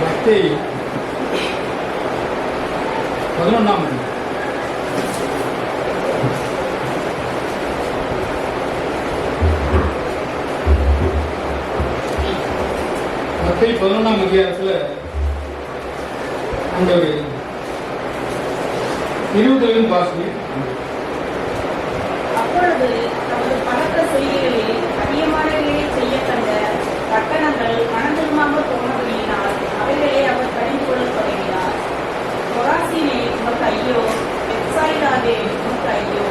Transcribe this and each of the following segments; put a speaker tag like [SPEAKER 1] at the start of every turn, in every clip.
[SPEAKER 1] மத்தேயு 11ஆம் அதிகாரம். மத்தேயு 11ஆம் அதிகாரத்துல அந்த 20 வாசிங்க.
[SPEAKER 2] அப்பொழுது தமது பலத்த செய்திகளில் அதிகமானவைகளை செய்ய கண்ட பட்டணங்கள் மனம் திரும்பாமல் போனபடியினால் அவைகளை அவர் கடிந்து கொள்ள தொடங்கினார். கொராசீனே உமக்கு ஐயோ, பெத்சாயிதாவே உமக்கு ஐயோ,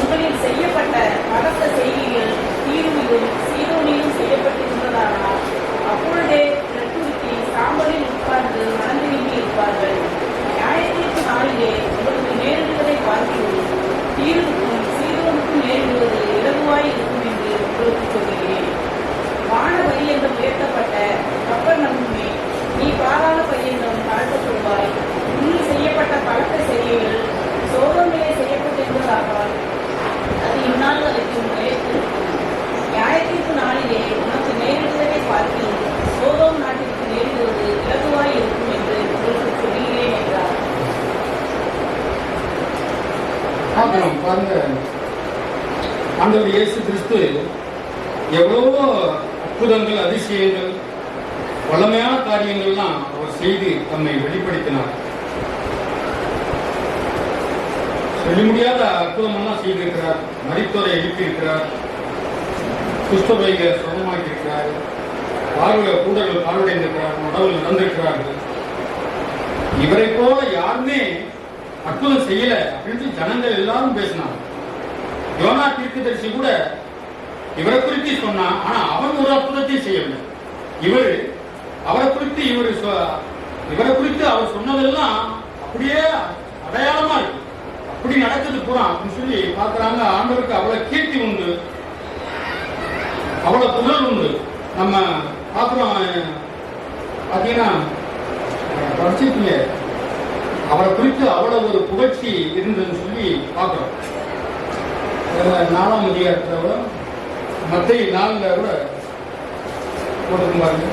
[SPEAKER 2] உங்களில் செய்யப்பட்ட பலத்த செய்திகள் தீருவிலும் சீதோனிலும் செய்யப்பட்டிருந்ததானால் அப்பொழுதே பிரட்டுருத்தி சாம்பலில் உட்கார்ந்து மனம் திரும்பி இருப்பார்கள். நியாயத்திற்கு நாளிலே உங்களுக்கு நேரிடுவதை பார்க்கிறோம், தீருவுக்கும் சீதோனுக்கும் நேரிடுவது இலகுவாய் இருக்கும் என்று உங்களுக்கு சொல்கிறேன். வான பரியந்தம் உயர்த்தப்பட்ட கப்பர்நகூமே, நீ பாதாள பரியந்தம் தாழ்த்தப்படுவாய். உன்னில் செய்யப்பட்ட பலத்த செய்திகள் சோதோமிலே செய்யப்பட்டிருந்ததானால் அது இந்நாள் வரைக்கும் நிலைத்திருக்கும். நியாயத்திற்கு நாளிலே உனக்கு நேரிடுவதை பார்க்கிறோம், சோதோம் நாட்டிற்கு நேரிடுவது இலகுவாய் இருக்கும் என்று உங்களுக்கு சொல்கிறேன் என்றார்.
[SPEAKER 1] பாருங்க, ஆண்டவர் இயேசு கிறிஸ்து எவ்வளவோ அற்புதங்கள், அதிசயங்கள், வல்லமையான காரியங்கள்லாம் அவர் செய்து தம்மை வெளிப்படுத்தினார். சொல்ல முடியாத அற்புதமெல்லாம் செய்திருக்கிறார். மரித்தோரை எழுப்பியிருக்கிறார், குஷ்டரோகிகளை சுகமாக்கியிருக்கிறார், பார்வை கூடர்கள் பார்வையடைந்திருக்கிறார், உணவில் நடந்திருக்கிறார்கள். இவரை போல யாருமே அற்புதம் செய்யல அப்படின்னு ஜனங்கள் எல்லாரும் பேசினாங்க. யோனா தீர்க்கதரிசி கூட இவரை குறித்து சொன்னா, ஆனா அவன் ஒரு அற்புதத்தையும் செய்யவில்லை. அவரை குறித்து இவரை குறித்து அவர் சொன்னதெல்லாம் அப்படியே அடையாளமா இருக்கு. அப்படி நடக்குது பூரா அப்படின்னு சொல்லி பாக்குறாங்க. ஆண்டவருக்கு அவ்வளவு கீர்த்தி உண்டு, அவ்வளவு புகழ் உண்டு. நம்ம பாக்குறோம், பாத்தீங்கன்னா படிச்சிருக்கீங்க, அவரை குறித்து அவ்வளவு ஒரு புகழ்ச்சி இருந்ததுன்னு சொல்லி பாக்குறோம். 4ஆம் அதிகாரத்துல கூட மத்தேயு 4ல கூட போட்டுக்கும் பாருங்க.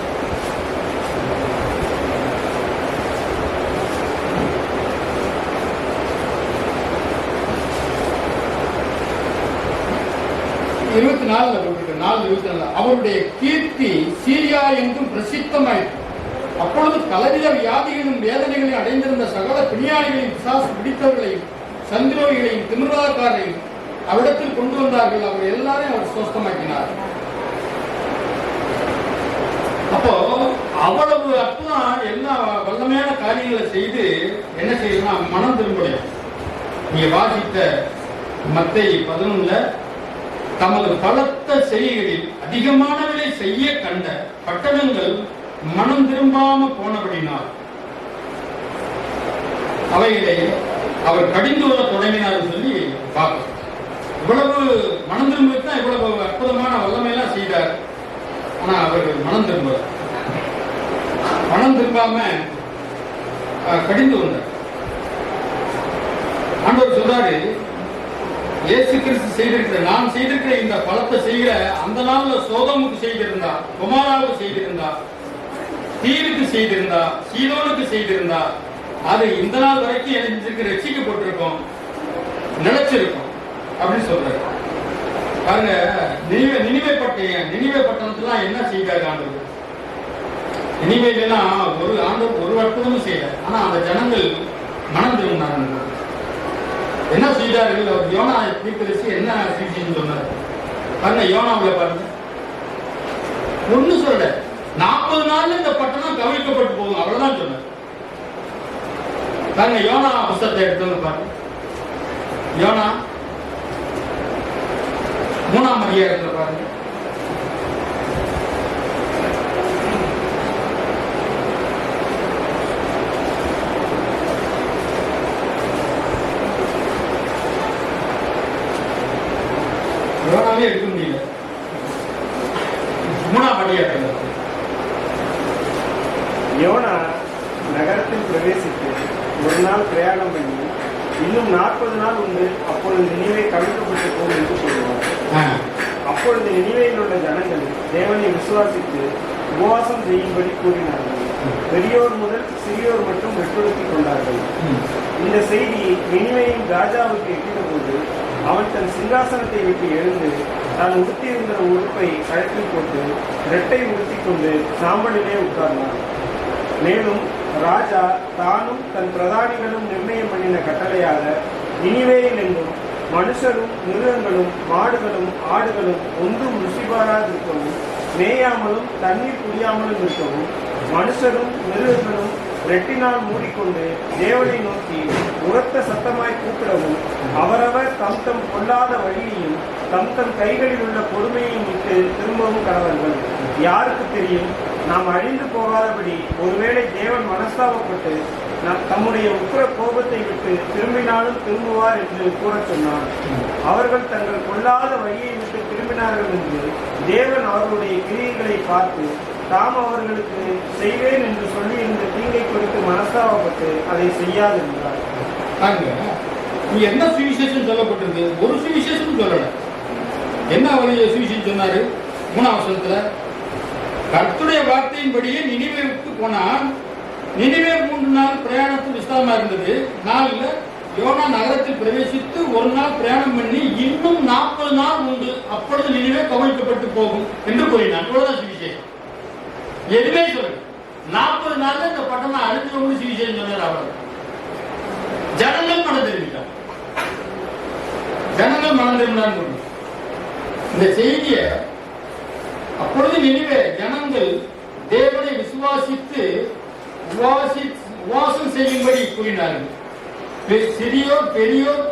[SPEAKER 1] இருபத்தி 4 போட்டிருக்கு. 4:24 அவருடைய கீர்த்தி சீரியா எங்கும் பிரசித்தமாயிற்று. அப்பொழுது பலவித வியாதிகளும் வேதனைகளையும் அடைந்திருந்த சகல பிணியாளிகளையும், பிசாசு பிடித்தவர்களையும், சந்திரோகிகளையும், திமிர்வாதக்காரரையும் அவ்விடத்தில் கொண்டு வந்தார்கள். அவர் எல்லாரையும் அவர் சுஸ்தமாக்கினார். அப்போ அவ்வளவு அற்புதம், எல்லா வல்லமையான காரியங்களை செய்து என்ன செய்யணும்னா மனம் திரும்புடைய. நீங்க வாசித்த மத்தேயு 11ல தமது பலத்த செய்திகளில் அதிகமானவரை செய்ய கண்ட பட்டணங்கள் மனம் திரும்பாம போனபடினால் அவைகளை அவர் கடிந்து கொள்ள தொடங்கினார் சொல்லி பார்க்கிறோம். இவ்வளவு மனம் திரும்பத்தான் இவ்வளவு அற்புதமான வல்லமையெல்லாம் செய்தார். ஆனா அவர்கள் மனம் திரும்பாம கடிந்து கொண்டார். ஆண்டவர் சொல்றாரு, இயேசு கிறிஸ்து செய்திருக்கிற, நான் செய்திருக்கிற இந்த பலத்தை செய்கிற அந்த நாள்ல சோதோமுக்கு செய்திருந்தா, குமாராவுக்கு செய்திருந்தா, தீருக்கு செய்திருந்தா, சீதோனுக்கு செய்திருந்தா, அது இந்த நாள் வரைக்கும் எனக்கு ரட்சிக்கப்பட்டிருக்கும், நினைச்சிருக்கும் அப்படின்னு சொல்றாரு. பாருங்க, நினிவே பட்டணத்துல என்ன செய்தாரு ஆண்டவர்? நினிவேலாம் ஒரு அற்புதமும் செய்யல. ஆனா அந்த ஜனங்கள் மனம் திரும்பினாங்க. என்ன செய்தார்கள்? அவர் யோனா தீர்க்கதரிசி என்ன செய்தின்னு சொன்னார் பாருங்க. யோனாவுல பாருங்க, ஒண்ணு சொல்ல 40 நாள்ல இந்த பட்டணம் கவிழ்க்கப்பட்டு போகும், அவ்வளவுதான் சொன்னார். பாருங்க, யோனா புத்தகத்தை எடுத்து பாருங்க. யோனா 3ஆம் அதிகாரத்துல பாருங்க. யோனாவே எடுக்க முடியல. 3ஆம் அதிகாரத்துல
[SPEAKER 3] யோனா நகரத்தில் பிரவேசித்து ஒரு நாள் பிரயாணம் பண்ணி இன்னும் 40 நாள் உண்டு, அப்பொழுது நினிவே கவிழ்க்கப்பட்டு போகும் என்று சொல்லுவார். அப்பொழுது நினிவேயில் உள்ள ஜனங்கள் தேவனை விசுவாசித்து உபவாசம் செய்யும்படி கூறினார்கள். பெரியோர் முதல் சிறியோர் மட்டும் வெட்டுடுத்திக் கொண்டார்கள். இந்த செய்தி நினிவேயின் ராஜாவுக்கு எட்டினபோது அவன் தன் சிங்காசனத்தை விட்டு எழுந்து தான் உடுத்தியிருந்த உடுப்பை கழற்றில் போட்டு இரட்டை உடுத்திக் கொண்டு சாம்பலிலே உட்கார்ந்தான். மேலும் ராஜா தானும் தன் பிரதானிகளும் நிர்ணயம் பண்ணின கட்டளையாக நினிவேயில் என்றும் மனுஷரும் மிருகங்களும் மாடுகளும் ஆடுகளும் ஒன்றும் ருசிபாராதிருக்கவும் மேயாமலும் தண்ணீர் குடியாமலும் இருக்கவும் மனுஷரும் மிருகங்களும் ரெட்டினால் மூடிக்கொண்டு தேவனை நோக்கி உரத்த சத்தமாய் கூப்பிடவும் அவரவர் தம் தம் கொள்ளாத வழியையும் தம் தம் கைகளில் உள்ள பொறுமையையும் விட்டு திரும்பவும் கடவர்கள். யாருக்கு தெரியும், நாம் அழிந்து போகாதபடி ஒருவேளை தேவன் மனஸ்தாபப்பட்டு தம்முடைய உக்கிர கோபத்தை விட்டு திரும்பினாலும் திரும்புவார் என்று கூறச் சொன்னான். அவர்கள் தங்கள் கொள்ளாத வழியை விட்டு திரும்பினார்கள் என்று தேவன் அவர்களுடைய கிரியைகளை பார்த்து தாம் அவர்களுக்கு செய்வேன் என்று சொல்லி இந்த தீங்கை குறித்து மனஸ்தாபப்பட்டு அதை செய்யாதிருந்தார்.
[SPEAKER 1] நீ என்ன சுவிசேஷம் சொல்லப்பட்டிருக்கு? ஒரு சுவிசேஷம் சொல்லல. என்ன அவருடைய சுவிசேஷம் சொன்னாரு? 3ஆம் வசனத்துல கர்த்தருடைய வார்த்தையின்படியே நினிவேவுக்கு போனான். நினிவே 3 நாள் பிரயாணத்தில் விஸ்தாரமா இருந்தது. நாள்ல யோனா நகரத்தில் பிரவேசித்து 1 நாள் பிரயாணம் பண்ணி இன்னும் 40 நாள் உண்டு, அப்பொழுது நினிவே கவிழ்க்கப்பட்டு போகும் என்று கூறினான். இவ்வளவுதான் சுவிசேஷம். எதுவுமே சொல்லு. 40 நாள்ல இந்த பட்டணம் அழிஞ்சவங்க சுவிசேஷம் சொன்னார். அவர் ஜனங்கள் மனம் திரும்பிட்டார். ஜனங்கள் மனம் திரும்பினார். இந்த செய்திய அப்பொழுது நினிவே ஜனங்கள் தேவனை விசுவாசித்து உபவாசம் செய்யும்படி கூறினார்கள். சிறியோர் பெரியோர்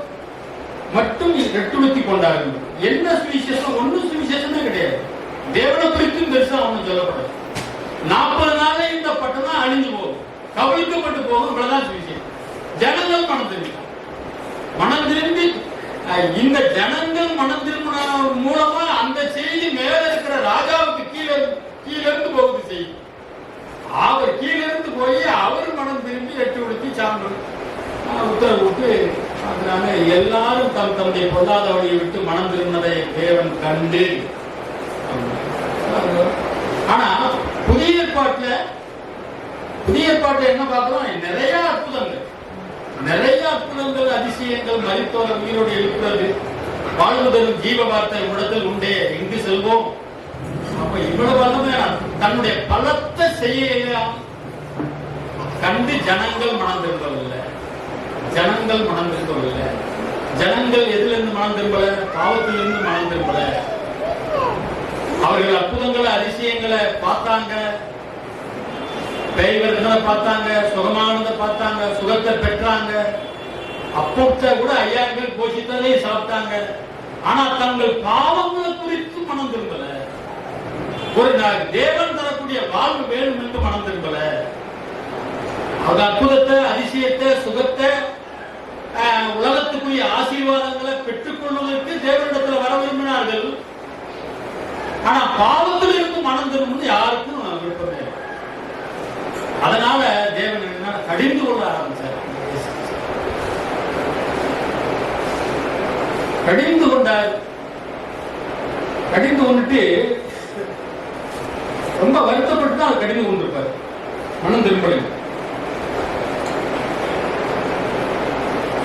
[SPEAKER 1] மட்டும் ரெட்டுடுத்திக் கொண்டார்கள். என்ன சுவிசேஷம்? ஒன்னும் சுவிசேஷமே கிடையாது. தேவனை குறித்தும் பெருசா ஒன்றும் சொல்லப்படாது. 40 நாளே இந்த பட்டணம் அழிஞ்சு போகும், கவிழ்க்கப்பட்டு போகும். இவ்வளவுதான் சுவிசேஷம். ஜனங்கள் மனம் திரும்பிட்டாங்க. மனம் திரும்பி இந்த ஜனங்கள் மனம் திரும்பின மூலமா அந்த செய்தி மேல இருக்கிற ராஜாவுக்கு கீழிருந்து போகுது செய்தி. அவர் கீழிருந்து போய் அவர் மனம் திரும்பி எட்டு உடுத்தி சாம்பல் உத்தரவு விட்டு அதனால எல்லாரும் தம்முடைய பொல்லாத வழியை விட்டு மனம் திரும்பினதை தேவன் கண்டு. ஆனா புதிய ஏற்பாட்டுல என்ன பார்க்கிறோம்? நிறைய அற்புதங்கள் அதிசயங்கள், மரித்தோர் உயிரோடு எழுப்புறது, வாழ்வதற்கு ஜீவ வார்த்தை உடத்தில் உண்டே, எங்கு செல்வோம். அப்ப இவ்வளவு வல்லமை தன்னுடைய பலத்தை செய்ய கண்டு ஜனங்கள் மனம் திரும்பவில்லை. ஜனங்கள் எதிலிருந்து மனம் திரும்பல? பாவத்திலிருந்து மனம் திரும்பல. அவர்கள் அற்புதங்களை அதிசயங்களை பார்த்தாங்க, பெய்வர்களை பார்த்தாங்க, சுகமானதை பார்த்தாங்க, சுகத்தை பெற்றாங்க. அப்போட்ட கூட 5000 பேர் போஷித்ததை சாப்பிட்டாங்க. ஆனா தங்கள் பாவங்களை குறித்து மனம் திரும்பல. ஒரு தேவன் தரக்கூடிய வாழ்வு வேணும் என்று மனம் திரும்பல. அவங்க அற்புதத்தை, அதிசயத்தை, சுகத்தை, உலகத்துக்குரிய ஆசீர்வாதங்களை பெற்றுக் கொள்வதற்கு தேவனிடத்தில் வர விரும்பினார்கள். ஆனா பாவத்தில் இருந்து மனம் திரும்புவது யாருக்கும் விருப்பமே. அதனால தேவன் என்ன கடிந்து கொள்ள ஆரம்பிச்சார். கடிந்து கொண்டார். கடிந்து கொண்டுட்டு ரொம்ப வருத்தப்பட்டு தான் அவர் கடிந்து கொண்டிருப்பார். மனம் திரும்பலை.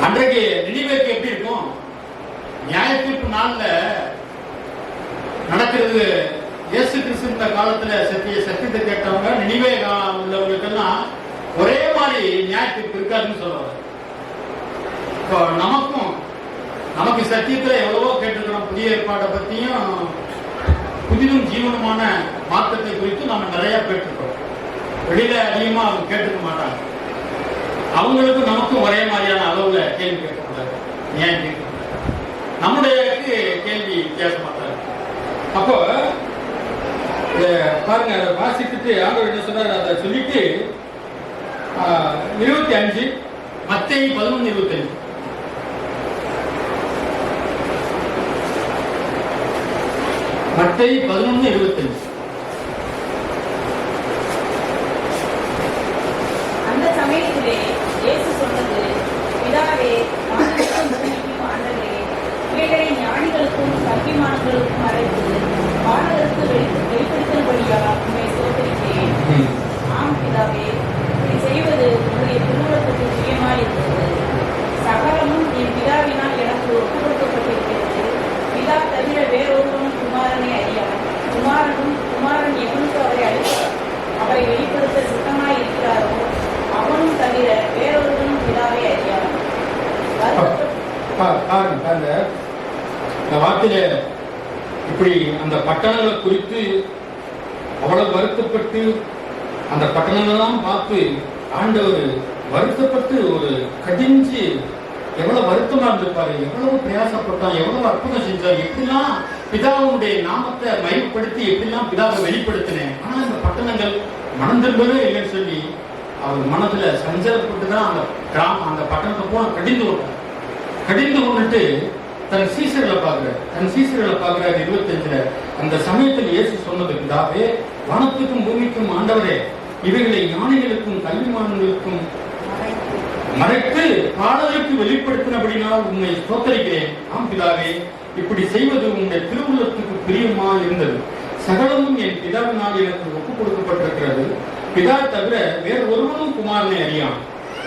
[SPEAKER 1] அன்றைக்கு நினிவேக்கு எப்படி இருக்கும்? நியாய தீர்ப்பு நாள்ல நடக்கிறது. இயேசு கிறிஸ்து காலத்துல சத்தியத்தை கேட்டவங்க நினிவே உள்ளவங்களுக்கெல்லாம் ஒரே மாதிரி நியாய தீர்ப்பு இருக்காதுன்னு சொல்லுவாங்க. இப்போ நமக்கு சத்தியத்துல எவ்வளவோ கேட்டிருக்கிறோம். புதிய ஏற்பாட்டை பத்தியும் புதிதும் ஜீவனமான மாற்றத்தை குறித்து நம்ம நிறைய கேட்டிருக்கிறோம். வெளியில அதிகமா அவங்க கேட்டுக்க மாட்டாங்க. அவங்களுக்கும் நமக்கும் ஒரே மாதிரியான அளவுல கேள்வி கேட்கக்கூடாது, நியாயம் கேட்கக்கூடாது. நம்முடைய கேள்வி வித்தியாசமா தான். அப்போ பாருங்க, அதை வாசித்துட்டு ஆண்டவர் என்ன சொன்னார் அதை சொல்லிட்டு 25 மத்தேயு 11:25 மத்தேயு 11:25
[SPEAKER 2] அந்த சமயத்திலே இயேசு சொன்னது, பிதாவே, இவைகளை ஞானிகளுக்கும் கல்விமான்களுக்கும் மறைத்து வானகருக்கு வெளிப்படுத்தும்படியா உண்மை சோதரிக்கிறேன். ஆம் பிதாவே, இப்படி செய்வது உம்முடைய திருவுளத்துக்கு பிரியமாயிருக்கிறது. சகலமும் என் பிதாவினால் எனக்கு ஒப்புக் கொடுக்கப்பட்டிருக்கிறது. பிதா தவிர வேறொருவனும் குமாரனை அறியான். குமாரனும் குமாரன் எவனுக்கு அவரை வெளிப்படுத்த சித்தமாய் இருக்கிறாரோ அவனும் தவிர வேறொருவனும் பிதாவை அறியான்.
[SPEAKER 1] பாருங்க, இந்த வார்த்தையில இப்படி அந்த பட்டணங்களை குறித்து அவ்வளவு வருத்தப்பட்டு அந்த பட்டணங்கள்லாம் பார்த்து ஆண்டவர் வருத்தப்பட்டு ஒரு கடிஞ்சு எவ்வளவு வருத்தமா இருந்திருப்பாரு, எவ்வளவு பிரயாசப்பட்டான், எவ்வளவு அற்புதம் செஞ்சார், எப்படிலாம் பிதாவுடைய நாமத்தை மையப்படுத்தி எப்படிலாம் பிதாவை வெளிப்படுத்தினேன். ஆனா இந்த பட்டணங்கள் மனம் திரும்பவே இல்லைன்னு சொல்லி அவர் மனதுல சஞ்சலப்பட்டுதான் அந்த கிராமம் அந்த பட்டணத்தை போன கடிந்து கொண்டுட்டு தன் சீசர்களை பார்க்கிறார் 25. அந்த சமயத்தில் இயேசு சொன்னது, பிதாவே, வானத்துக்கும் பூமிக்கும் ஆண்டவரே, இவைகளை ஞானிகளுக்கும் கல்விமான்களுக்கும் மறைத்து பாடலுக்கு வெளிப்படுத்தினபடினால் உண்மை ஸ்தோத்தரிக்கிறேன். ஆம் பிதாவே, இப்படி செய்வது உங்களுடைய திருவுள்ளத்துக்கு பிரியமா இருந்தது. சகலமும் என் பிதாவினால் எனக்கு ஒப்புக் கொடுக்கப்பட்டிருக்கிறது. பிதா தவிர வேறு ஒருவனும் குமாரனை அறியான்.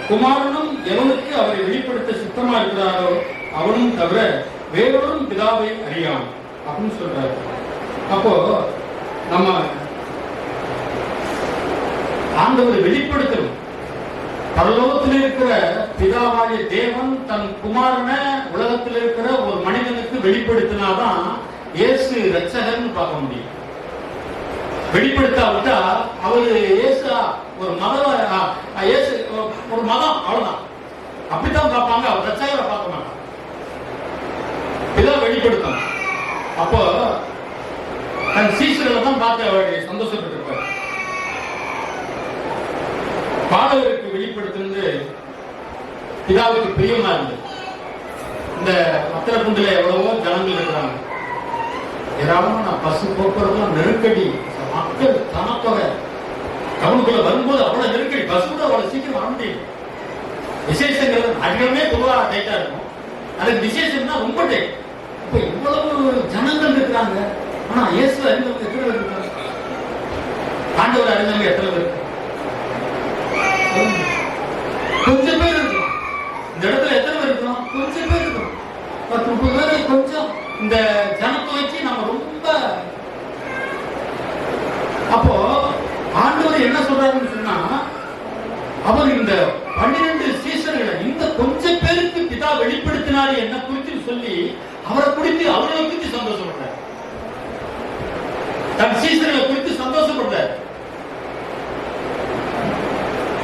[SPEAKER 1] குமாரனும் எவனுக்கு அவரை வெளிப்படுத்த சித்தமா இருக்கிறாரோ அவனும் தவிர வேறொரும் பிதாவை அறியான் அப்படின்னு சொல்றாரு. அப்போ நம்ம ஆண்டவரை வெளிப்படுத்தணும். பரலோகத்தில் இருக்கிற பிதாவாகிய தேவன் தன் குமாரனை உலகத்தில் இருக்கிற ஒரு மனிதனுக்கு வெளிப்படுத்தினாதான் இயேசு ரட்சகர்னு பார்க்க முடியும். வெளிப்படுத்தாவிட்டா அவரு இயேசு ஒரு மதம், இயேசு ஒரு மதம், அவ்வளவுதான். அப்படித்தான் பார்ப்பாங்க, அவர் ரட்சகரை பார்க்க மாட்டாங்க. இதான் வெளிப்படுத்தணும். அப்போ தன் சீசர்களை தான் பார்த்து அவர் சந்தோஷப்பட்டு இருப்பார். பாடகருக்கு வெளிப்படுத்துறது பிதாவுக்கு பிரியமா இருந்தது. இந்த மத்திரக்குண்டுல எவ்வளவோ ஜனங்கள் இருக்கிறாங்க, ஏராளமான பசு போக்குவரத்து நெருக்கடி, மக்கள் தனத்தொகை டவுனுக்குள்ள வரும்போது அவ்வளவு நெருக்கடி, பஸ் கூட அவ்வளவு சீக்கிரம் வர முடியும். விசேஷங்கள் அதிகமே பொதுவா டைட்டா இருக்கும், அதுக்கு விசேஷம்னா ரொம்ப டைட். இப்ப இவ்வளவு ஜனங்கள் இருக்கிறாங்க, ஆனா இயேசு அறிந்தவங்க எத்தனை பேர் இருக்காங்க? ஆண்டவர் அறிந்தவங்க எத்தனை பேர்? கொஞ்சம் பேர் இருக்கும். இந்த இடத்துல எத்தனை பேர் இருக்கிறோம்? கொஞ்சம் பேர் இருக்கும். 10-30 பேர். கொஞ்சம் இந்த ஜனத்தொகைக்கு நம்ம ரொம்ப. அப்போ ஆண்டவர் என்ன சொல்றாருன்னு சொன்னா, அவர் இந்த 12 சீசர்களை இந்த கொஞ்சம் பேருக்கு பிதா வெளிப்படுத்தினாரு என்ன குறித்து சொல்லி அவரை குறித்து அவர்களை குறித்து சந்தோஷப்படுறார். தன் சீசர்களை குறித்து சந்தோஷப்படுறார்.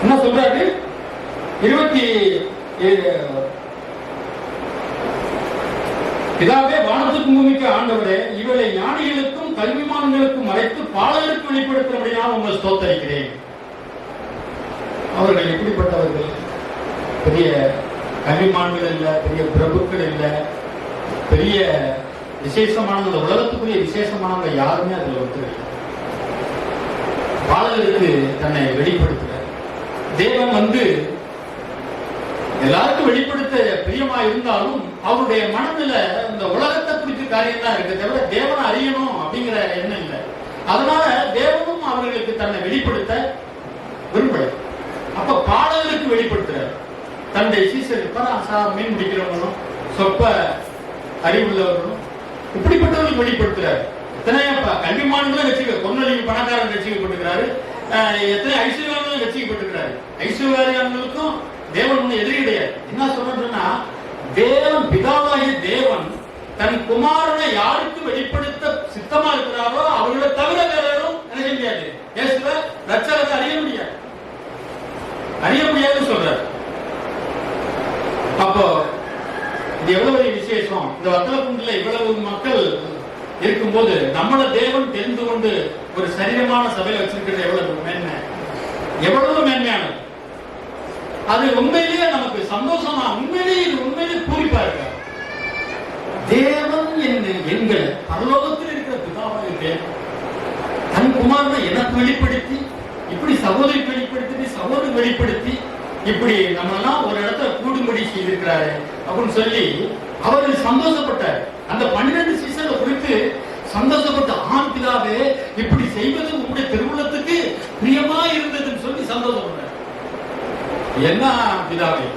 [SPEAKER 1] என்ன சொல்றாரு? 27 பிதாவே, வானத்துக்கும் பூமிக்கு ஆண்டவரே, இவளை ஞானிகளுக்கும் கல்விமான்களுக்கும் மறைத்து பாடலுக்கு வெளிப்படுத்தினபடியால் உங்களை ஸ்தோத்தரிக்கிறேன். அவர்கள் எப்படிப்பட்டவர்கள்? பெரிய கல்விமான்கள் இல்ல, பெரிய பிரபுக்கள் இல்ல, பெரிய விசேஷமானவங்க, உலகத்துக்குரிய விசேஷமானவங்க யாருமே அதுல ஒருத்தர். பாடலுக்கு தன்னை வெளிப்படுத்துறார். தேவன் எல்லாருக்கும் வெளிப்படுத்த பிரியமா இருந்தாலும் அவருடைய மனதில் இந்த உலகத்தை குறித்த காரியம் தான் இருக்கு, தவிர தேவனை அறியணும் அப்படிங்கிற எண்ணம் இல்லை. அதனால தேவனும் அவர்களுக்கு தன்னை வெளிப்படுத்த விரும்பல. அப்ப பாடலுக்கு வெளிப்படுத்துறார். தன்னுடைய சீசர் மீன் பிடிக்கிறவங்களும் சொற்ப அறிவுள்ளவர்களும் இப்படிப்பட்டவர்களுக்கு வெளிப்படுத்துறாரு. எத்தனை கல்விமான்களும் பொன்னொழிவு பணக்காரன் ரசிக்கப்பட்டிருக்கிறாரு, எத்தனை ஐஸ்வர்யாலும் ரசிக்கப்பட்டிருக்கிறாரு. ஐஸ்வர்யாங்களுக்கும் தேவன் எதிரி கிடையாது. என்ன சொல்றேன்னா, தேவன் பிதாவாகிய தேவன் தன் குமாரனை யாருக்கு வெளிப்படுத்த சித்தமா இருக்கிறாரோ அவர்களை தவிர வேற யாரும் என்ன செய்ய முடியாது. இயேசுவை ரட்சகத்தை அறிய முடியாதுன்னு சொல்றாரு. அப்போ இது எவ்வளவு விசேஷம். இந்த வத்தலக்குண்டுல இவ்வளவு மக்கள் இருக்கும்போது நம்மள தேவன் தெரிந்து கொண்டு ஒரு சரீரமான சபையில வச்சிருக்கிறது எவ்வளவு மேன்மை, எவ்வளவு மேன்மையானது. அது உண்மையிலேயே நமக்கு சந்தோஷமா, உண்மையிலேயே பூரிப்பா இருக்க. தேவன் எங்கள் பரலோகத்தில் இருக்கிற பிதாவாகிய தேவன் தன் குமாரனை எனக்கு வெளிப்படுத்தி, இப்படி சகோதரிக்கு வெளிப்படுத்தி, சகோதரி வெளிப்படுத்தி, இப்படி நம்மெல்லாம் ஒரு இடத்துல கூடும்படி செய்திருக்கிறாரு அப்படின்னு சொல்லி அவர் சந்தோஷப்பட்டார். அந்த 12 சீசனை குறித்து சந்தோஷப்பட்ட, ஆண் பிதாவே, இப்படி செய்வது உங்களுடைய திருவுள்ளத்துக்கு பிரியமா இருந்ததுன்னு சொல்லி சந்தோஷப்படுறேன். என்ன பிதாவே,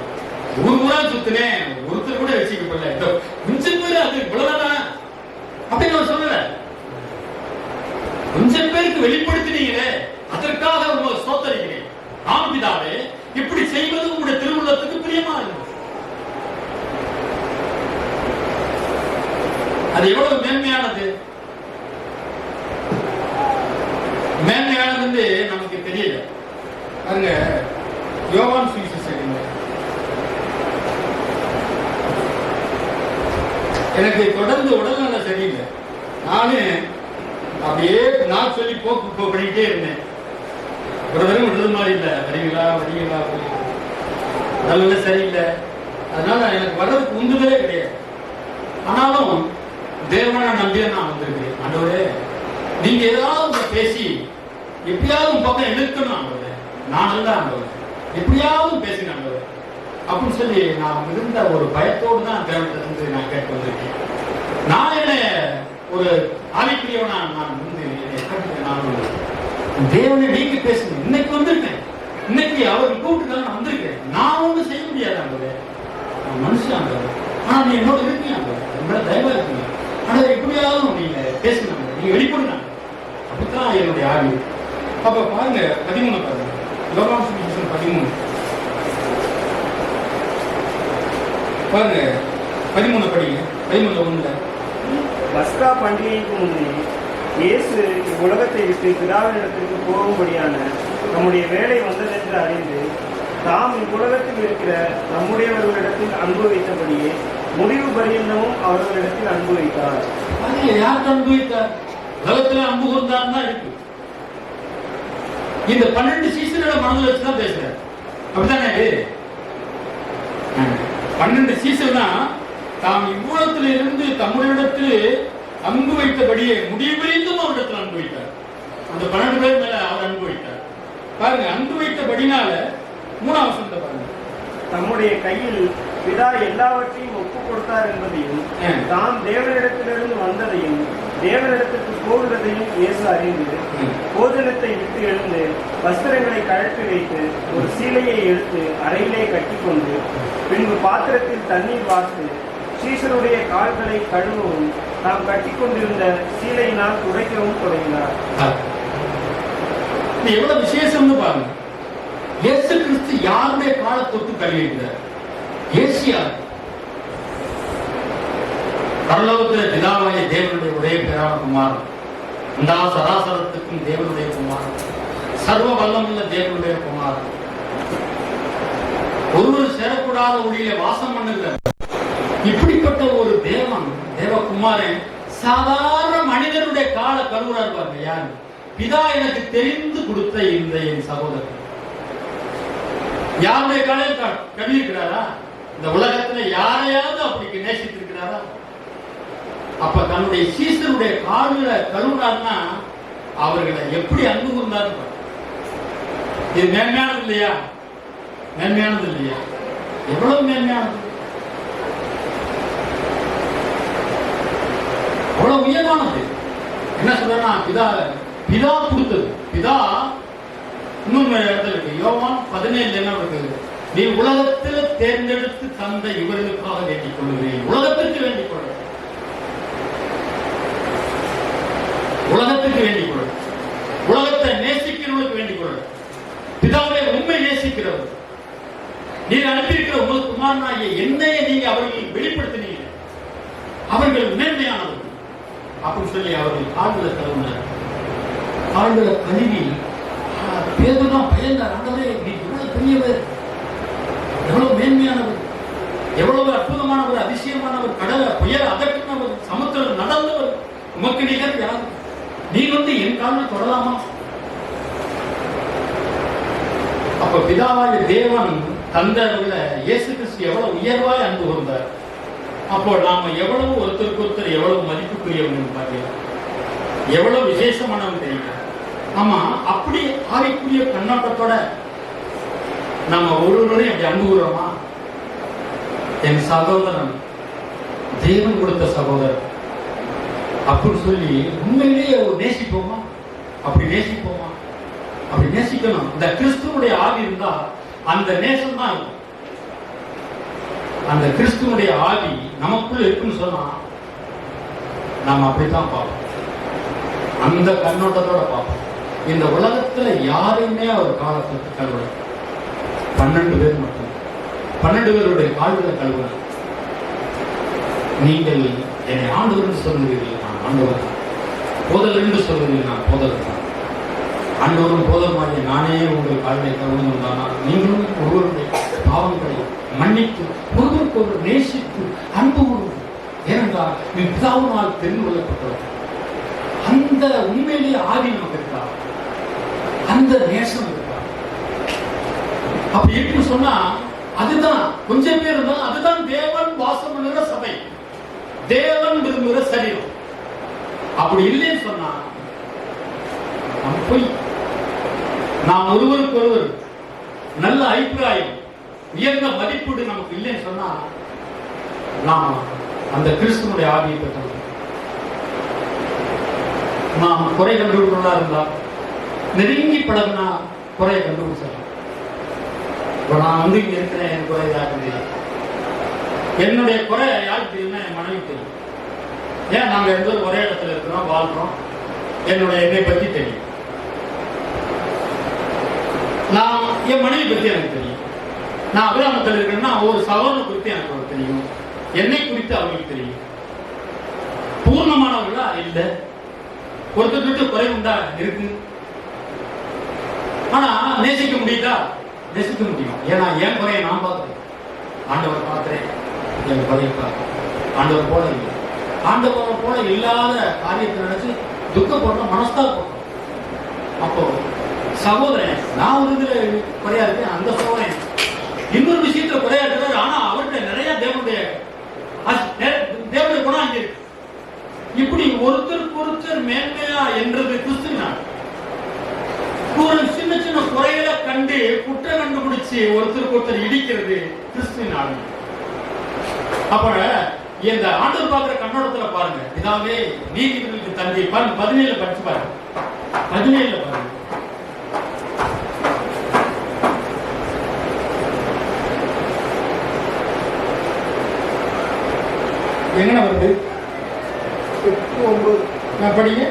[SPEAKER 1] ஊர் ஊரா சுத்தினேன், ஒருத்தர் கூட வச்சுக்கப்படல, கொஞ்சம் பேர் அது இவ்வளவுதான் அப்படின்னு நான் சொல்லல. கொஞ்சம் பேருக்கு வெளிப்படுத்தினீங்களே, அதற்காக உங்களை ஸ்தோத்தரிக்கிறேன். ஆம் பிதாவே, இப்படி செய்வது உங்களுடைய திருவுள்ளத்துக்கு பிரியமா இருக்கு. அது எவ்வளவு மேன்மையானது, மேன்மையானது நமக்கு தெரியல. பாருங்க, யோவான் சுவிசேஷம் எனக்கு தொடர்ந்து உடல்நல சரியில்லை. நானு அப்படியே நான் சொல்லி போக்கு பண்ணிக்கிட்டே இருந்தேன். ஒரு தடவை விடுறது மாதிரி இல்லை, வரீங்களா வரீங்களா, நல்ல சரியில்லை. அதனால எனக்கு வர்றதுக்கு உந்துதலே கிடையாது. ஆனாலும் தேவனை நம்பியே நான் வந்திருக்கேன். ஆண்டவரே, நீங்க ஏதாவது பேசி எப்படியாவது பக்கம் எடுக்கணும் ஆண்டவரே, நான் அல்ல ஆண்டவரே, எப்படியாவது பேசின ஆண்டவரே அப்படின்னு சொல்லி நான் இருந்த ஒரு பயத்தோடு தான் தேவனிடத்திலிருந்து நான் கேட்டு வந்திருக்கேன். நான் என்ன ஒரு ஆவிக்குரியவனா நான் தேவனை நீங்க பேசுங்க. இன்னைக்கு வந்திருக்கேன், இன்னைக்கு அவர் கூப்பிட்டு நான் வந்திருக்கேன். நான் ஒன்றும் செய்ய முடியாது ஆண்டவரே, நான் மனுஷன் ஆண்டவரே, ஆனா நீ என்னோட இருக்கீங்க ஆண்டவரே, என்னோட தயவா இருக்கீங்க. ஆனா எப்படியாவது நீங்க பேசுனாங்க, நீங்க வெளிப்படுங்க. அப்படித்தான் என்னுடைய ஆவி. அப்ப பாருங்க 13 பாருங்க, யோவான் சுவிசேஷம் 13 பாருங்க, 13 படிங்க. 13:1
[SPEAKER 3] பஸ்கா பண்டிகைக்கு முன்னே இயேசு இவ்வுலகத்தை விட்டு பிதாவினிடத்திற்கு போகும்படியான நம்முடைய வேலை வந்ததென்று அறிந்து தாம் இவ்வுலகத்தில் இருக்கிற நம்முடையவர்களிடத்தில் அன்பு வைத்தபடியே முடிவு பரியந்தமும் அவர்களிடத்தில் அன்பு வைத்தார்.
[SPEAKER 1] யாருக்கு அன்பு வைத்தார்? உலகத்துல அன்பு கூர்ந்தார் தான் இருக்கு. இந்த 12 சீசனோட மனதில் வச்சுதான் பேசுறாரு. அப்படித்தானே? 12 சீசனா தாம் இவ்வுலகத்தில் இருந்து தம்முடையிடத்தில் அன்பு வைத்தபடியே முடிவறிந்தும் அவரிடத்தில் அன்பு வைத்தார். அந்த 12 பேர் மேல அவர் அன்பு வைத்தார். பாருங்க, அன்பு வைத்தபடினால 3ஆம் வசனத்தை பாருங்க.
[SPEAKER 3] தம்முடைய கையில் பிதா எல்லாவற்றையும் ஒப்பு கொடுத்தார் என்பதையும் தாம் தேவனிடத்திலிருந்து வந்ததையும் தேவனிடத்திற்கு போகிறதையும் இயேசு அறிந்து போஜனத்தை விட்டு எழுந்து வஸ்திரங்களை கழற்றி வைத்து ஒரு சீலையை எடுத்து அறையிலே கட்டிக்கொண்டு பின்பு பாத்திரத்தில் தண்ணீர் வார்த்து சீசருடைய கால்களை கழுவவும் தாம் கட்டிக்கொண்டிருந்த சீலையினால் துடைக்கவும் தொடங்கினார்.
[SPEAKER 1] எவ்வளவு விசேஷம்னு பாருங்க. இயேசு கிறிஸ்து யாருடைய காலை தொட்டு கழுவிட்டார்? ஏசியார். பரலோகத்தில் பிதாவாகிய தேவனுடைய ஒரே பேரான குமாரன், இந்த சராசரத்துக்கும் தேவனுடைய குமாரன், சர்வ வல்லமுள்ள தேவனுடைய குமாரன், ஒருவர் சேரக்கூடாத ஒளியில வாசம் பண்ணுகிறார். இப்படிப்பட்ட ஒரு தேவன், தேவகுமாரன் சாதாரண மனிதனுடைய கால கழுவுறார் பாருங்க. யாரு? பிதா எனக்கு தெரிந்து கொடுத்த இந்த என் சகோதரன். யாருடைய காலையில் கழுவிருக்கிறாரா? இந்த உலகத்துல யாரையாவது அப்படி நேசித்திருக்கிறாரா? அப்ப தன்னுடைய சீசருடைய காலில கழுவுறாருன்னா அவர்களை எப்படி அன்பு கூர்ந்தாரு? இது மேன்மையானது இல்லையா? மேன்மையானது இல்லையா? எவ்வளவு மேன்மையானது, அவ்வளவு உயர்வானது. என்ன சொல்றேன்னா, பிதா பிதா கொடுத்தது. பிதா இன்னொரு இடத்துல இருக்கு, யோவான் 17 என்ன இருக்கு? நீ உலகத்தில் தேர்ந்தெடுத்து தந்த இவர்களுக்காக வேண்டிக் கொள்கிறேன். உலகத்திற்கு வேண்டிக் கொள்ள, உலகத்திற்கு வேண்டிக் கொள்ள, உலகத்தை நேசிக்கிறவர்களுக்கு வேண்டிக் கொள்ள. பிதாவை உண்மை நேசிக்கிறவர், நீர் அனுப்பியிருக்கிற உங்கள் குமாரனாகிய என்னையே நீங்க அவர்கள் வெளிப்படுத்தினீங்க, அவர்கள் மேன்மையானவர்கள் அப்படின்னு சொல்லி அவர்கள் கால்களை கழுவினார். கால்களை கழுவி பேதுதான் பயந்தார். ஆண்டவரே, நீ எவ்வளவு பெரியவர், எவ்வளவு மேன்மையானவர், எவ்வளவு அற்புதமானவர், அதிசயமானவர், கடலை புயல் அதட்டினவர், சமுத்திரம் நடந்தவர், உமக்கு நிகர் யார்? நீ வந்து என் காலில் தொடலாமா? அப்ப பிதாவாகிய தேவன் தந்தவர்களை இயேசு கிறிஸ்து எவ்வளவு உயர்வாய் அன்பு கூர்ந்தார். அப்போ நாம எவ்வளவு ஒருத்தருக்கு ஒருத்தர் எவ்வளவு மதிப்புக்குரியவங்க பாத்தீங்க, எவ்வளவு விசேஷமானவங்க தெரியுங்க. ஆமா, அப்படி ஆவிக்குரிய கண்ணோட்டத்தோட நம்ம ஒருவரையும் அப்படி அன்பு கூறுறோமா? என் சகோதரன், தேவன் கொடுத்த சகோதரன் அப்படின்னு சொல்லி உண்மையிலேயே ஒரு நேசிப்போமா? அப்படி நேசிப்போமா? அப்படி நேசிக்கணும். இந்த கிறிஸ்துவனுடைய ஆவி இருந்தா அந்த நேசம் தான் இருக்கும். அந்த கிறிஸ்துவனுடைய ஆவி நமக்குள்ள இருக்குன்னு சொன்னா நாம் அப்படித்தான் பார்ப்போம். அந்த கண்ணோட்டத்தோட பார்ப்போம். இந்த உலகத்துல யாரையுமே அவர் காலத்துக்கு கழுவ 12 பேர் மட்டும் 12 பேருடைய கால்களை கழுவ. நீங்கள் என்னை ஆண்டவர் என்று சொல்லுகிறீர்கள், நான் ஆண்டவர் தான். போதல் என்று சொல்லுகிறீர்கள், நான் போதல் தான். ஆண்டவரும் போதமாகிய நானே உங்கள் கால்களை கழுவுந்தானா நீங்களும் ஒருவருடைய பாவங்களை மன்னித்து ஒருவருக்கு ஒரு நேசித்து அன்பு கூறுவது. ஏனென்றால் நீ பிதாவினால் தெரிந்து கொள்ளப்பட்டவர். அந்த உண்மையிலேயே ஆவி நமக்கு இருக்கா? அந்த நேசம் இருக்கா? அப்படி இருக்குன்னு சொன்னா அதுதான் கொஞ்சம் பேர் இருந்தா அதுதான் தேவன் வாசம் பண்ணுகிற சபை, தேவன் விரும்புகிற சரீரம். அப்படி இல்லைன்னு சொன்னா போய் நாம் ஒருவருக்கு ஒருவர் நல்ல அபிப்பிராயம் உயர்ந்த மதிப்பீடு நமக்கு இல்லைன்னு சொன்னா நாம் அந்த கிறிஸ்துவனுடைய ஆவியை பெற்றோம். நாம் குறை கண்டுபிடிக்கிறதா இருந்தா நெருங்கி பழகினா குறைய கண்டுபிடிச்சலாம். இப்போ நான் இங்க இருக்கிறேன், என் குறை யாருக்கு தெரியும்? என்னுடைய குறை யாருக்கு தெரியும்னா என் மனைவி தெரியும். ஏன் நாங்க ரெண்டு ஒரே இடத்துல இருக்கிறோம், வாழ்றோம். என்னை பத்தி தெரியும். நான் என் மனைவி பத்தி எனக்கு தெரியும். நான் அபிராமத்தில் இருக்கிறேன்னா ஒரு சகோதரனை குறித்து எனக்கு தெரியும். என்னை குறித்து அவங்களுக்கு தெரியும். பூர்ணமானவர்களா இல்ல, ஒருத்தருக்கு குறை உண்டா இருக்கு. ஆனா நேசிக்க முடியுதா? நேசிக்க முடியும். ஏன்னா என் குறையை நான் பார்க்கிறேன், ஆண்டவர் பார்க்கிறேன். என் குறையை பார்க்கிறேன். ஆண்டவர் போல இல்லை. ஆண்டவரை போல இல்லாத காரியத்தை நினைச்சு துக்கப்படுறோம், மனஸ்தாபப்படுறோம். அப்போ சகோதரன் நான் ஒரு இதுல குறையா இருக்கேன், அந்த சகோதரன் இன்னொரு விஷயத்துல குறையா இருக்கிறார். ஆனா அவர்கிட்ட நிறைய தேவனுடைய குணம் அங்க இருக்கு. இப்படி ஒருத்தருக்கு ஒருத்தர் மேன்மையா என்றது கிறிஸ்துவினார். ஒரு சின்ன சின்ன குறைகளை கண்டு குற்றம் கண்டுபிடிச்சு ஒருத்தருக்கு ஒருத்தர் இடிக்கிறது கிறிஸ்துவினார். அப்ப இந்த ஆண்டவர் பார்க்கிற கண்ணோட்டத்துல பாருங்க, இதாவே நீதிபதிகளுக்கு தந்தை பாருங்க, 17 படிச்சு பாருங்க. 17 பாருங்க. எங்க வருது? 8:9 படிங்க.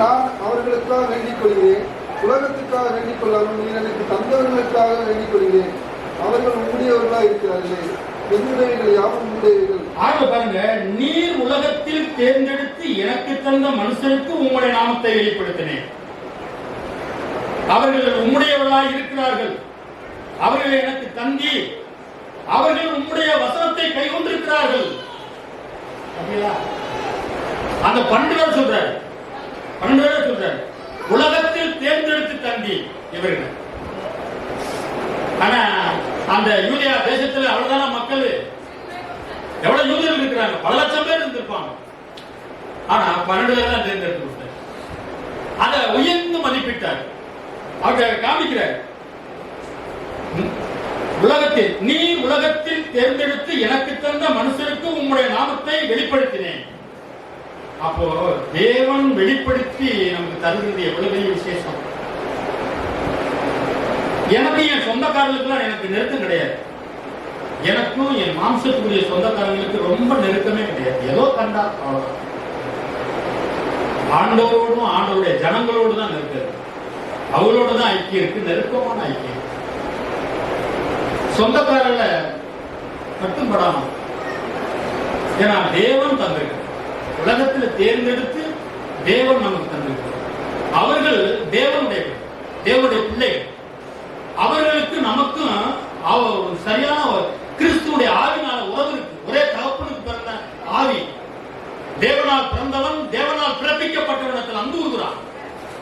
[SPEAKER 4] நான் அவர்களுக்காக வேண்டிக் கொள்கிறேன், உலகத்துக்காக வேண்டிக் கொள்ளாமல் நீர் எனக்கு தந்தவர்களுக்காக வேண்டிக் கொள்கிறேன். அவர்கள் உங்களுடையவர்களா இருக்கிறார்களே, என்னுடையவர்கள் யாவும் உங்களுடையவர்கள்.
[SPEAKER 1] பாருங்க, நீர் உலகத்தில் தேர்ந்தெடுத்து எனக்கு தந்த மனுஷனுக்கு உங்களுடைய நாமத்தை வெளிப்படுத்தினேன். அவர்கள் உம்முடையவர்களாய் இருக்கிறார்கள். அவர்கள் எனக்கு தந்தி, அவர்கள் உம்முடைய வசனத்தை கைக்கொண்டிருக்கிறார்கள். அந்த 12 பேர் சொல்றாரு, 12 பேர் சொல்றாரு, உலகத்தில் தேர்ந்தெடுத்து தந்தி இவர்கள். ஆனா அந்த யூதேயா தேசத்துல அவ்வளவுதான மக்கள், எவ்வளவு யூதர்கள் இருக்கிறாங்க, பல லட்சம் பேர் இருந்திருப்பாங்க. ஆனா 12 பேர் தான் தேர்ந்தெடுத்து கொடுத்தார். அதை உயர்ந்து மதிப்பிட்டார். அவர் காமிக்கிறார், உலகத்தில் நீ உலகத்தில் தேர்ந்தெடுத்து எனக்கு தந்த மனுஷனுக்கு உங்களுடைய நாமத்தை வெளிப்படுத்தினேன். அப்போ தேவன் வெளிப்படுத்தி நமக்கு தருகிறது எவ்வளவு பெரிய விசேஷம். எனக்கு என் சொந்தக்காரர்களுக்கு எனக்கு நெருக்கம் கிடையாது. எனக்கும் என் மாம்சத்துக்குரிய சொந்தக்காரங்களுக்கு ரொம்ப நெருக்கமே கிடையாது. ஏதோ கண்டா அவ்வளவுதான். ஆண்டவரோடும் ஆண்டவருடைய ஜனங்களோடு தான் நெருக்கம், அவங்களோட தான் ஐக்கியம் இருக்கு, நெருக்கமான ஐக்கியம். சொந்தக்காரர்களை மட்டும்படாம, ஏன்னா தேவன் தந்திருக்க, உலகத்தில் தேர்ந்தெடுத்து தேவன் நமக்கு தந்திருக்கிறார். அவர்கள் தேவனுடைய பிள்ளைகள். அவர்களுக்கு நமக்கும் சரியான கிறிஸ்துவுடைய ஆவினால உறவு இருக்கு. ஒரே தகப்பனுக்கு பிறந்த ஆவி. தேவனால் பிறந்தவன் தேவனால் பிறப்பிக்கப்பட்டவனிடத்தில் அன்பு கூறுகிறான்.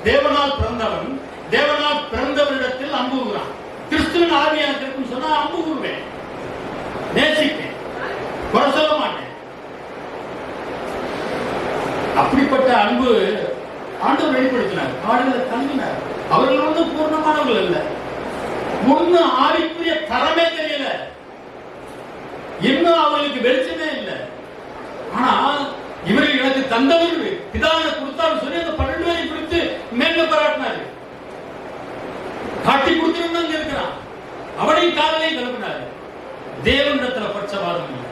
[SPEAKER 1] தேவனால் பிறந்தவன் தேவனால் பிறந்தவனிடத்தில் அன்பு கூறுகிறான். கிறிஸ்துவின் ஆவி எனக்கு இருக்குன்னு சொன்னா அன்பு கூறுவேன், நேசிப்பேன், குறை சொல்ல மாட்டேன். அப்படிப்பட்ட அன்பு ஆண்டவர் வெளிப்படுத்தினார், ஆடுகளை தள்ளினார். அவர்கள் ஒன்றும் பூர்ணமானவர்கள் அல்ல, ஒன்னும் ஆவிக்குரிய தரமே தெரியல, இன்னும் அவர்களுக்கு வெளிச்சமே இல்லை. ஆனா இவர்கள் எனக்கு தந்தவர்கள் பிதாவை கொடுத்தாலும் சொல்லி அந்த 12 பேரை குறித்து மேன்மை பாராட்டினாரு. காட்டி கொடுக்கிறவன் அங்க இருக்கிறான். அவனை காதலை கலப்பினாரு. தேவனிடத்துல பட்சவாதம் இல்லை.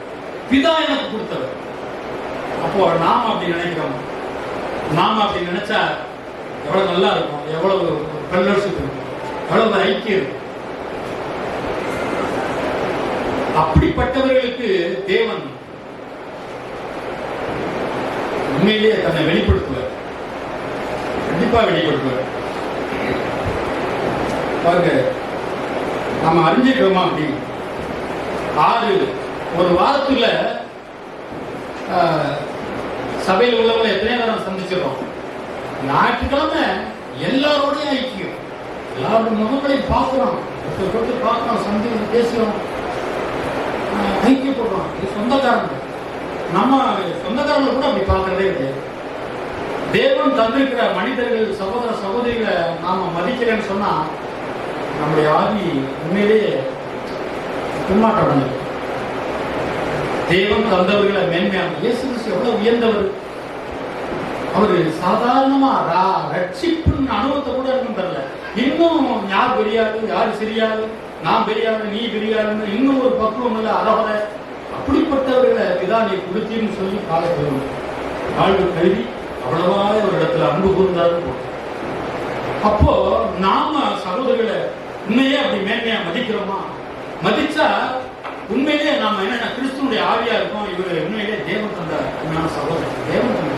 [SPEAKER 1] பிதா எனக்கு கொடுத்தவர். அப்போ நாம அப்படி நினைக்கிறோம். நாம அப்படி நினைச்சா எவ்வளவு நல்லா இருக்கும், எவ்வளவு கல்லர்ஷிப் இருக்கும், எவ்வளவு ஐக்கியம் இருக்கும். அப்படிப்பட்டவர்களுக்கு தேவன் உண்மையிலேயே தன்னை வெளிப்படுத்துவார். கண்டிப்பா வெளிப்படுத்துவார். பாருங்க, நாம அறிஞ்சுக்கிறோமா அப்படி 6 ஒரு வாரத்துல சபையில் உள்ளவங்களை எத்தனை நேரம் சந்திச்சிடறோம். ஞாயிற்றுக்கிழமை எல்லாரோடையும் ஐக்கியம், எல்லாரோட முகங்களையும் பார்க்கிறோம், பார்க்கிறோம், சந்தி பேசுறோம், ஐக்கியப்படுறோம். இது சொந்தக்காரங்க. நம்ம சொந்தக்காரங்களை கூட அப்படி பார்க்கறதே கிடையாது. தேவன் தந்திருக்கிற மனிதர்கள், சகோதர சகோதரிகளை நாம மதிக்கிறேன்னு சொன்னா நம்முடைய ஆவி உண்மையிலேயே தும்மாட்டம் அடைஞ்சது. தேவன் தந்தவர்களை மேன்மையான இயேசு கிறிஸ்து எவ்வளவு உயர்ந்தவர். அவரு சாதாரணமா ரட்சிப்பின் அனுபவத்தை கூட இருக்கும் தரல. இன்னும் யார் பெரியாது, யார் சிறியாது, நான் பெரியாது, நீ பெரியாதுன்னு இன்னும் ஒரு பக்குவம் இல்லை, அறவரை. அப்படிப்பட்டவர்களை பிதா நீ கொடுத்தீன்னு சொல்லி காலத்தில் வாழ்வு கல்வி அவ்வளவா ஒரு இடத்துல அன்பு கூர்ந்தாரு. அப்போ நாம சகோதரர்களை உண்மையே அப்படி மேன்மையா மதிக்கிறோமா? மதிச்சா உண்மையிலே நாம என்ன கிறிஸ்துவனுடைய ஆவியா இருக்கோம். இவர் உண்மையிலே தேவன் தந்த உண்மையான சகோதரர், தேவன் தந்த.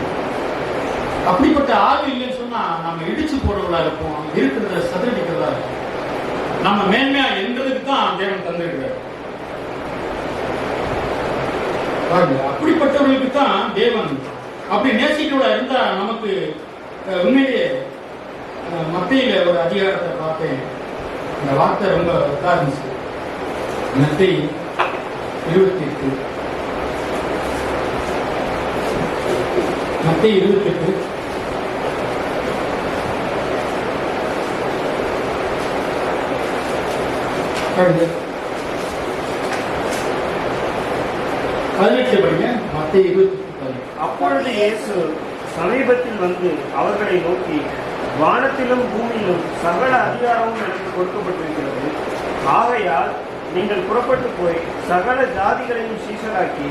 [SPEAKER 1] அப்படிப்பட்ட ஆவி இல்லைன்னு சொன்னா நம்ம இடிச்சு போடுறவளா இருப்போம், இருக்கிறத சதுரடிக்கிறதா இருக்கும். நம்ம மேன்மையா என்றதுக்கு தான் தேவன் தந்திருக்கிறார். அப்படிப்பட்டவர்களுக்கு தான் தேவன் அப்படி நேசிக்கிறவளா இருந்தா நமக்கு உண்மையிலேயே மத்தியில ஒரு அதிகாரத்தை பார்த்தேன். இந்த வார்த்தை ரொம்ப இருந்துச்சு. மத்தேயு 28 மத்தேயு 28 18 படிங்க. மத்தேயு 28.
[SPEAKER 3] அப்பொழுது இயேசு சமீபத்தில் வந்து அவர்களை நோக்கி, வானத்திலும் பூமியிலும் சகல அதிகாரமும் எனக்கு கொடுக்கப்பட்டிருக்கிறது. ஆகையால் நீங்கள் புறப்பட்டு போய் சகல ஜாதிகளையும் சீஷராக்கி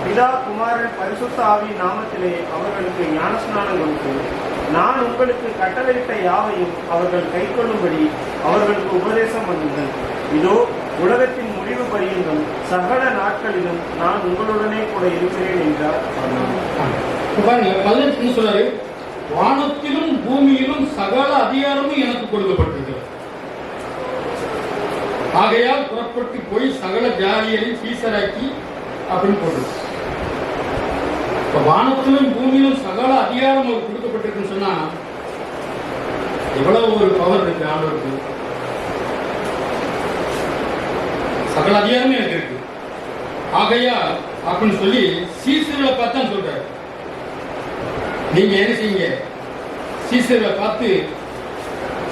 [SPEAKER 3] பிதா குமாரன் பரிசுத்த ஆவி நாமத்திலே அவர்களுக்கு ஞானஸ்நானம் கொடுத்து, நான் உங்களுக்கு கட்டளையிட்ட யாவையும் அவர்கள் கைக்கொள்ளும்படி அவர்களுக்கு உபதேசம் பண்ணுங்கள். இதோ உலகத்தின் முடிவு பரியந்தம் சகல நாட்களிலும் நான் உங்களுடனே கூட இருக்கிறேன் என்றார்.
[SPEAKER 1] சொல்றாரு, வானத்திலும் பூமியிலும் சகல அதிகாரமும் எனக்கு கொடுக்கப்பட்டிருக்கிறது. ஆகையால் புறப்பட்டு போய் சகல ஜாதியையும் சீசராக்கி அப்படின்னு போடுறது. வானத்திலும் பூமியிலும் சகல அதிகாரம் அவருக்கு கொடுக்கப்பட்டிருக்குன்னு சொன்னா எவ்வளவு ஒரு பவர் இருக்கு ஆண்டவருக்கு. சகல அதிகாரமே எனக்கு இருக்கு. ஆகையால் அப்படின்னு சொல்லி சீசர்களை பார்த்தா சொல்றாரு, நீங்க என்ன செய்யுங்க, சீசர்களை பார்த்து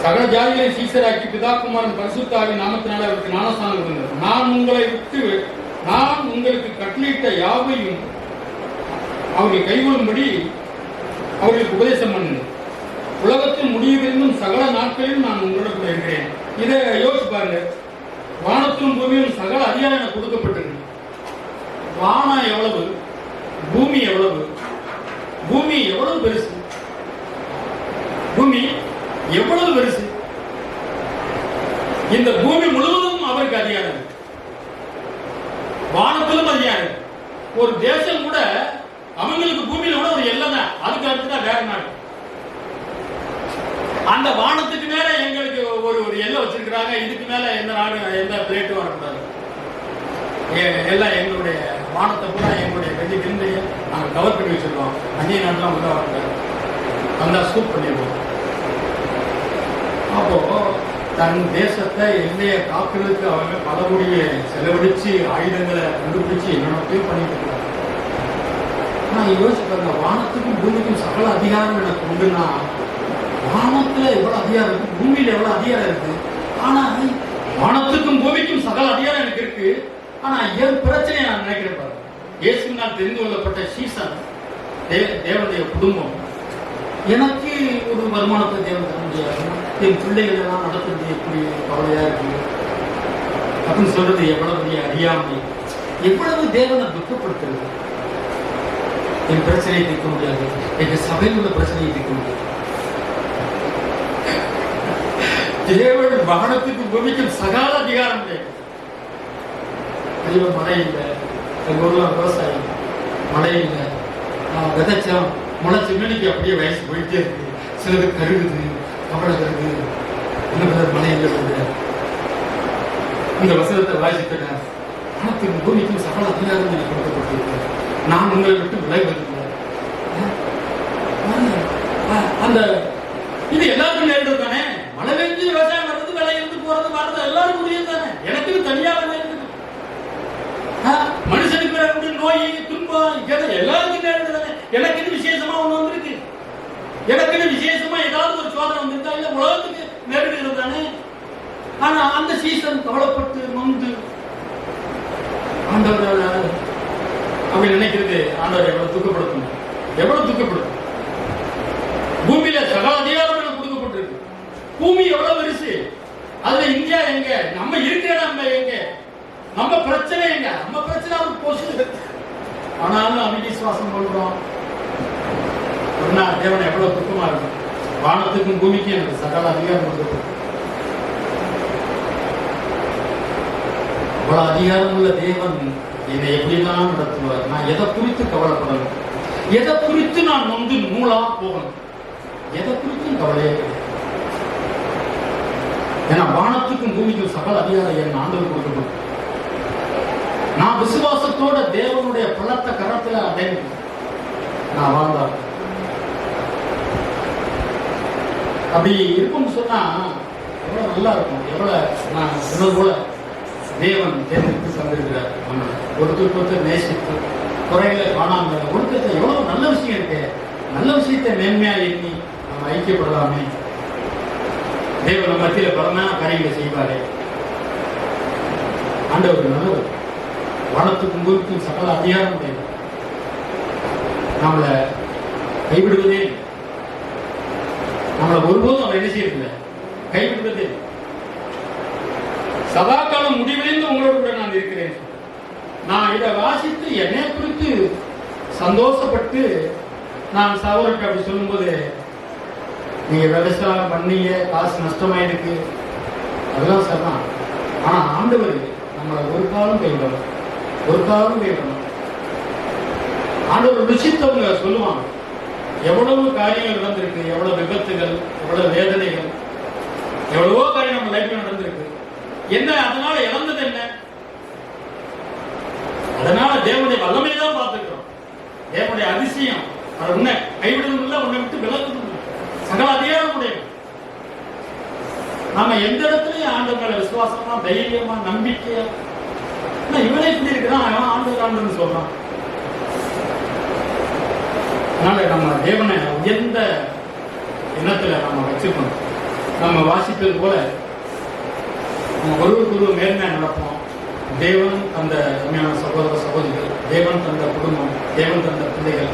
[SPEAKER 1] சகல ஜாதிகளை சீசராக்கி பிதா குமாரன் பரிசுத்த ஆவி நாமத்தினால அவருக்கு ஞானஸ்நானம் கொடுங்க. நான் உங்களுக்கு கட்டளையிட்ட யாவையும் அவர்கள் கைகொள்ளும்படி அவர்களுக்கு உபதேசம் பண்ணுங்க. உலகத்தின் முடிவிலிருந்தும் சகல நாட்களிலும் நான் உங்களோட கூட இருக்கிறேன். இதை யோசிச்சு பாருங்க. வானத்திலும் பூமியும் சகல அதிகாரம் எனக்கு கொடுக்கப்பட்டிருக்கு. வானம் எவ்வளவு, பூமி எவ்வளவு, பூமி எவ்வளவு பெருசு, பூமி எவ்வளவு பெருசு. இந்த பூமி முழுவதும் அவருக்கு அதிகாரம் இருக்கு. வானத்திலும் அதிகாரம். ஒரு தேசம் கூட அவங்களுக்கு பூமியில கூட ஒரு எல்லை தான், அதுக்கு அடுத்துதான் வேற நாடு. அந்த வானத்துக்கு மேல எங்களுக்கு ஒரு எல்லை வச்சிருக்கிறாங்க. இதுக்கு மேல எந்த நாடு எந்த பிளேட்டும் வரக்கூடாது. எல்லாம் எங்களுடைய வானத்தை கூட எங்களுடைய வெள்ளி விருந்தைய நாங்கள் கவர் பண்ணி வச்சிருக்கோம். அந்நிய நாடுலாம் வந்து வரக்கூடாது, வந்தா ஸ்கூப் பண்ணிடுவோம். அப்போ தன் தேசத்தை எல்லையை காக்கிறதுக்கு அவங்க பல கோடியை செலவழிச்சு ஆயுதங்களை கண்டுபிடிச்சு என்னென்னத்தையும் பண்ணிட்டு இருக்காங்க. நான் யோசிப்பாங்க, வானத்துக்கும் பூமிக்கும் சகல அதிகாரம் எனக்கு உண்டுன்னா வானத்துல எவ்வளவு அதிகாரம் இருக்கு, பூமியில எவ்வளவு அதிகாரம் இருக்கு. ஆனா வானத்துக்கும் பூமிக்கும் சகல அதிகாரம் எனக்கு இருக்கு. ஆனா என் பிரச்சனையை நான் நினைக்கிறேன் பாரு. இயேசுவினால் தெரிந்து கொள்ளப்பட்ட சீசன் தேவனுடைய குடும்பம் எனக்கு ஒரு வருமானத்தை தேவன் தர முடியாது. என் பிள்ளைகள் எல்லாம் நடத்துறது எப்படி கவலையா இருக்கு அப்படின்னு சொல்றது எவ்வளவு அறியாமை, எவ்வளவு தேவனை துக்கப்படுத்துறது. என் பிரச்சனையை தீர்க்க முடியாது, எங்க சபையில் உள்ள பிரச்சனையை தீர்க்க முடியாது. தேவன் வானத்துக்கு பூமிக்கும் சகால அதிகாரம் கிடையாது. தெய்வம் மழை இல்லை, எங்க ஊர்ல விவசாயம் மழை இல்லை, விதைச்சோம் முளைச்சு மேனிக்கு அப்படியே வயசு போயிட்டே இருக்கு. சிலது கருகுது, கவலை கருது, இன்னும் மழை இல்லை. இந்த வசனத்தை வாசிக்கிற வானத்துக்கு பூமிக்கும் சகல அதிகாரம் எனக்கு கொடுக்கப்பட்டிருக்கிறது. நான் உங்களை விட்டு விளைவதில்லை. அந்த இது எல்லாருக்கும் நேரிடுறது தானே. மழை பெஞ்சு விவசாயம் வர்றது, விலை இருந்து போறது வர்றது எல்லாருக்கும் உரியது தானே. எனக்கு தனியாக நேரிடுது. மனுஷனுக்கு வரக்கூடிய நோய் துன்பம் எல்லாருக்கும் நேரிடுது தானே. எனக்குன்னு விசேஷமா ஒண்ணு வந்திருக்கு, எனக்குன்னு விசேஷமா ஏதாவது ஒரு சோதனை வந்திருக்கா? இல்ல உலகத்துக்கு நேரிடுகிறது தானே. ஆனா அந்த சீசன் கவலைப்பட்டு நொந்து ஆண்டவர் அப்படி நினைக்கிறது ஆண்டவர் எவ்வளவு துக்கப்படுத்தணும், எவ்வளவு துக்கப்படுத்தும். பூமியில சகல அதிகாரம் எனக்கு கொடுக்கப்பட்டிருக்கு. பூமி எவ்வளவு பெருசு, அதுல இந்தியா எங்க, நம்ம இருக்கிற நம்ம எங்க, நம்ம பிரச்சனை எங்க, நம்ம பிரச்சனை அவருக்கு போச்சு. ஆனாலும் அவிசுவாசம் பண்றோம். தேவனை எவ்வளவு துக்கமா இருக்கும். வானத்துக்கும் பூமிக்கும் எனக்கு சகல அதிகாரம் கொடுக்கப்பட்டிருக்கு. அவ்வளவு அதிகாரம் உள்ள தேவன் என்னை எப்படிலாம் நடத்துவார். நான் எதை குறித்து கவலைப்படணும், எதை குறித்து நான் வந்து நூலா போகணும், எதை குறித்தும் கவலையே கிடையாது. ஏன்னா வானத்துக்கும் பூமிக்கும் சகல அதிகாரம் என் ஆண்டவர் கொடுக்கப்படும். நான் விசுவாசத்தோட தேவனுடைய பலத்த கரத்துல அடைந்து நான் வாழ்ந்தார். அப்படி இருக்கும்னு சொன்னா எவ்வளவு நல்லா இருக்கும். எவ்வளவு நான் சொன்னது போல தேவன் தேர்ந்தெடுத்து தந்திருக்கிறார். ஒருத்தருக்கு நேசித்து குறைகளை காணாம ஒழுக்கத்தை எவ்வளவு நல்ல விஷயம் இருக்கு. நல்ல விஷயத்தை மேன்மையா எண்ணி நம்ம ஐக்கியப்படலாமே. தேவன் நம்ம மத்தியில பலமான காரியங்களை செய்வாரே. ஆண்டவர் நல்லவர். வானத்துக்கும் பூமிக்கும் சகல அதிகாரம் உடையவர். நம்மளை கைவிடுவதே, நம்மளை ஒருபோதும் அவர் என்ன செய்யறதில்லை, கைவிடுவதே. சதாகாலம் முடிவடைந்து உங்களோடு கூட நான் இருக்கிறேன். நான் இதை வாசித்து என்னை குறித்து சந்தோஷப்பட்டு நான் சகோதரருக்கு அப்படி சொல்லும்போது, நீங்க விவசாயம் பண்ணீங்க, காசு நஷ்டமாயிருக்கு, அதெல்லாம் சரிதான். ஆனா ஆண்டவர் நம்மளை ஒரு காலம் கைவிடணும், ஒரு காலம் கைவிடணும். ஆண்டவர் ருசித்தவங்க சொல்லுவாங்க, எவ்வளவு காரியங்கள் நடந்திருக்கு, எவ்வளவு விபத்துகள், எவ்வளவு வேதனைகள், எவ்வளவோ காரியம் நம்ம லைஃப்ல நடந்திருக்கு. என்ன அதனால இழந்தது என்ன? அதனால தேவனுடைய வல்லமை தான் பார்த்துக்கிறோம், தேவனுடைய அதிசயம். அது உன்னை கைவிடுவதும் இல்லை, உன்னை விட்டு விலகுவதும் இல்லை, சகல அதிகாரம் உடையது. நாம எந்த இடத்துலயும் ஆண்டவர்களை விசுவாசமா, தைரியமா, நம்பிக்கையா, இவனே இப்படி இருக்கிறான், ஆண்டவர் ஆண்டவர்னு சொல்றான். அதனால நம்ம தேவனை உயர்ந்த எண்ணத்துல நம்ம வச்சுக்கணும். நம்ம வாசித்தது போல நம்ம ஒருவருக்கு மேன்மையா நடப்போம். தேவன் தந்த உண்மையான சகோதர சகோதரிகள், தேவன் தந்த குடும்பம், தேவன் தந்த பிள்ளைகள்,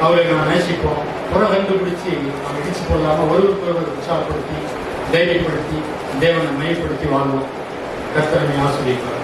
[SPEAKER 1] அவரை நம்ம நேசிப்போம். புற கண்டுபிடிச்சு நம்ம இடிச்சு போடலாம ஒருவருக்கு உற்சாகப்படுத்தி, தைரியப்படுத்தி, தேவனை மையப்படுத்தி வாழ்வோம். கர்த்தரை ஆசிரியப்பார்.